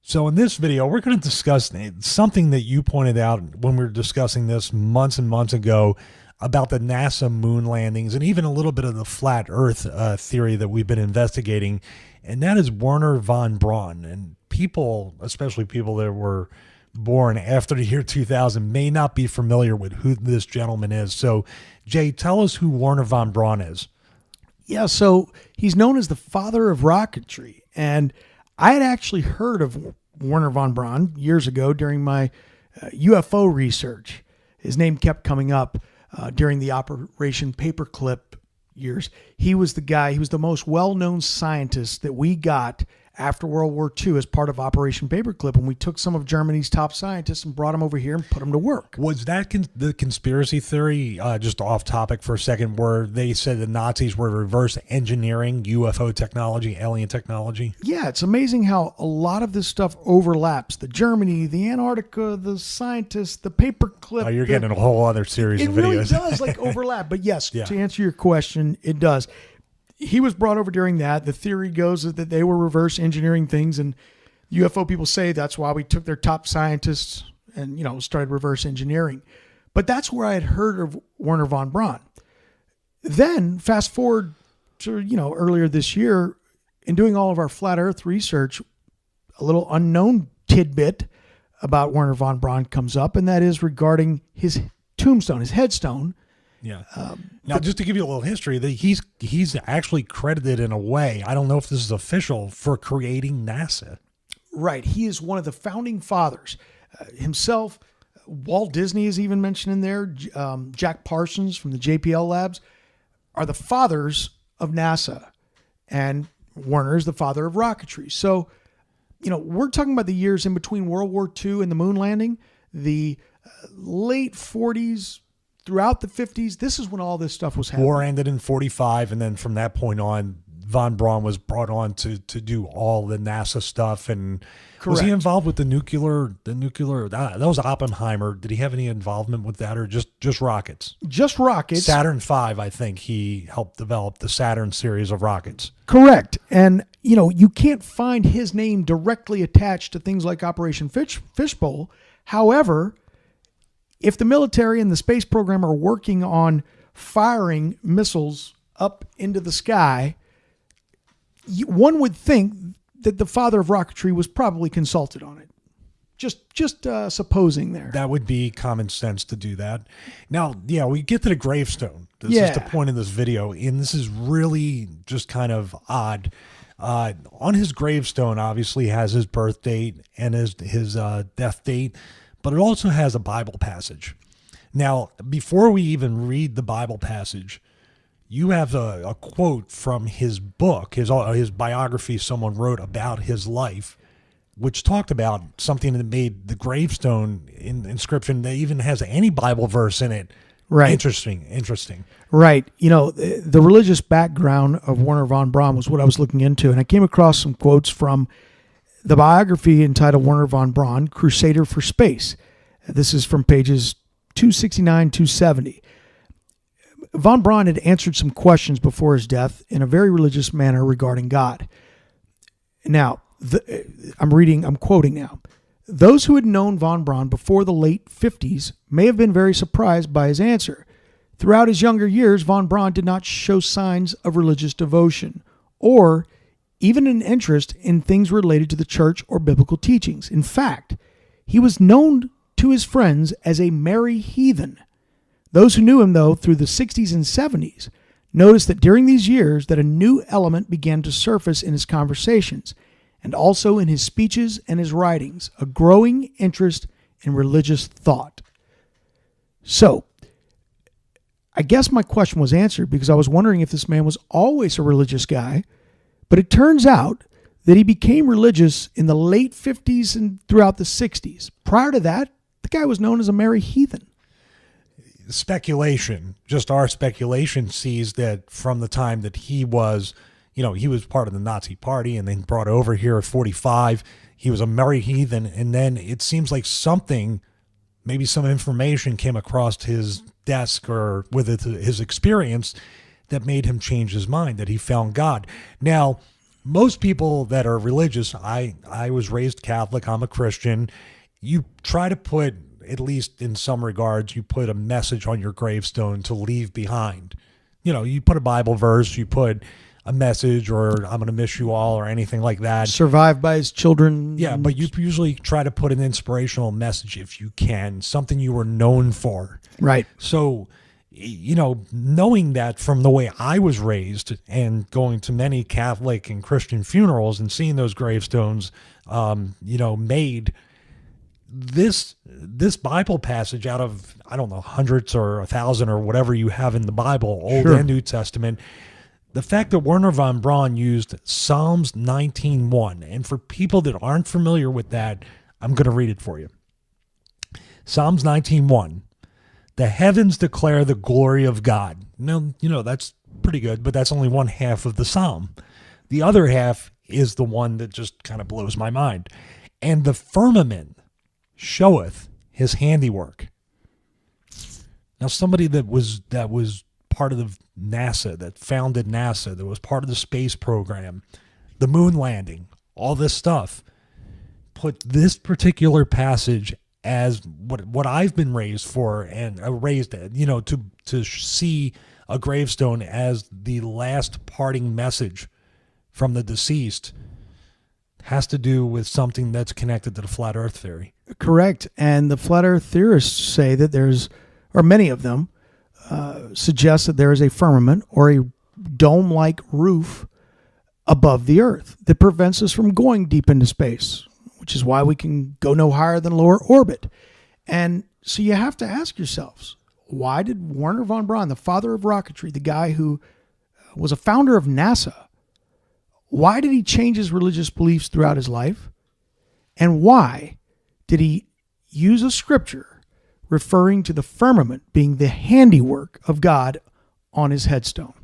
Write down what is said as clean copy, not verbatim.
So in this video, we're going to discuss something that you pointed out when we were discussing this months and months ago about the NASA moon landings and even a little bit of the flat Earth theory that we've been investigating. And that is Werner von Braun. And people, especially people that were born after the year 2000, may not be familiar with who this gentleman is. So, Jay, tell us who Werner von Braun is. Yeah, so he's known as the father of rocketry. And I had actually heard of Werner von Braun years ago during my UFO research. His name kept coming up during the Operation Paperclip years. He was the guy, he was the most well-known scientist that we got after World War II as part of Operation Paperclip, when we took some of Germany's top scientists and brought them over here and put them to work. Was that the conspiracy theory, just off topic for a second, where they said the Nazis were reverse engineering UFO technology, alien technology? Yeah, it's amazing how a lot of this stuff overlaps. The Germany, the Antarctica, the scientists, the paperclip. Oh, you're getting a whole other series of videos. It really does overlap. But yes, to answer your question, it does. He was brought over during that. The theory goes that they were reverse engineering things, and UFO people say that's why we took their top scientists and, started reverse engineering. But that's where I had heard of Werner von Braun. Then fast forward to, earlier this year, in doing all of our flat Earth research, a little unknown tidbit about Werner von Braun comes up, and that is regarding his tombstone, his headstone. Yeah. Now, just to give you a little history, that he's actually credited in a way, I don't know if this is official, for creating NASA. Right. He is one of the founding fathers. Himself, Walt Disney is even mentioned in there. Jack Parsons from the JPL labs are the fathers of NASA. And Werner is the father of rocketry. So, we're talking about the years in between World War II and the moon landing, the late 40s, throughout the 50s, this is when all this stuff was happening. War ended in 45, and then from that point on, von Braun was brought on to do all the NASA stuff. And Correct. Was he involved with the nuclear? That was Oppenheimer. Did he have any involvement with that, or just rockets? Just rockets. Saturn V, I think he helped develop the Saturn series of rockets. Correct. And you can't find his name directly attached to things like Operation Fishbowl. However, if the military and the space program are working on firing missiles up into the sky, one would think that the father of rocketry was probably consulted on it. Just supposing there. That would be common sense to do that. Now, we get to the gravestone. This is the point of this video, and this is really just kind of odd. On his gravestone, obviously, has his birth date and his death date, but it also has a Bible passage. Now, before we even read the Bible passage, you have a quote from his book, his biography someone wrote about his life, which talked about something that made the gravestone inscription that even has any Bible verse in it. Right. Interesting. Right. The religious background of Werner von Braun was what I was looking into, and I came across some quotes from the biography entitled Werner von Braun, Crusader for Space. This is from pages 269, 270. Von Braun had answered some questions before his death in a very religious manner regarding God. Now, I'm quoting now. Those who had known von Braun before the late 50s may have been very surprised by his answer. Throughout his younger years, von Braun did not show signs of religious devotion or even an interest in things related to the church or biblical teachings. In fact, he was known to his friends as a merry heathen. Those who knew him, though, through the 60s and 70s, noticed that during these years that a new element began to surface in his conversations and also in his speeches and his writings, a growing interest in religious thought. So, I guess my question was answered because I was wondering if this man was always a religious guy. But it turns out that he became religious in the late 50s and throughout the 60s. Prior to that, the guy was known as a merry heathen. Speculation, just our speculation, sees that from the time that he was part of the Nazi party and then brought over here at 45, he was a merry heathen. And then it seems like maybe some information came across his desk or with his experience that made him change his mind, that he found God. Now, most people that are religious, I was raised Catholic, I'm a Christian. You try to put, at least in some regards, you put a message on your gravestone to leave behind. You know, you put a Bible verse, you put a message, or I'm going to miss you all, or anything like that. Survived by his children. Yeah, but you usually try to put an inspirational message if you can, something you were known for. Right. So, you know, knowing that from the way I was raised and going to many Catholic and Christian funerals and seeing those gravestones, you know, made, this Bible passage out of, I don't know, hundreds or 1,000 or whatever you have in the Bible, Old and New Testament, the fact that Werner von Braun used Psalms 19:1, and for people that aren't familiar with that, I'm going to read it for you. Psalms 19:1, the heavens declare the glory of God. Now, you know, that's pretty good, but that's only one half of the psalm. The other half is the one that just kind of blows my mind. And the firmament showeth his handiwork. Now, somebody that was part of the NASA, that founded NASA, that was part of the space program, the moon landing, all this stuff, put this particular passage as what I've been raised for, and raised, you know, to see a gravestone as the last parting message from the deceased, has to do with something that's connected to the flat earth theory. Correct. And the flat earth theorists say that there's, or many of them, suggest that there is a firmament or a dome-like roof above the earth that prevents us from going deep into space, which is why we can go no higher than lower orbit. And so you have to ask yourselves, why did Werner von Braun, the father of rocketry, the guy who was a founder of NASA, why did he change his religious beliefs throughout his life? And why did he use a scripture referring to the firmament being the handiwork of God on his headstone?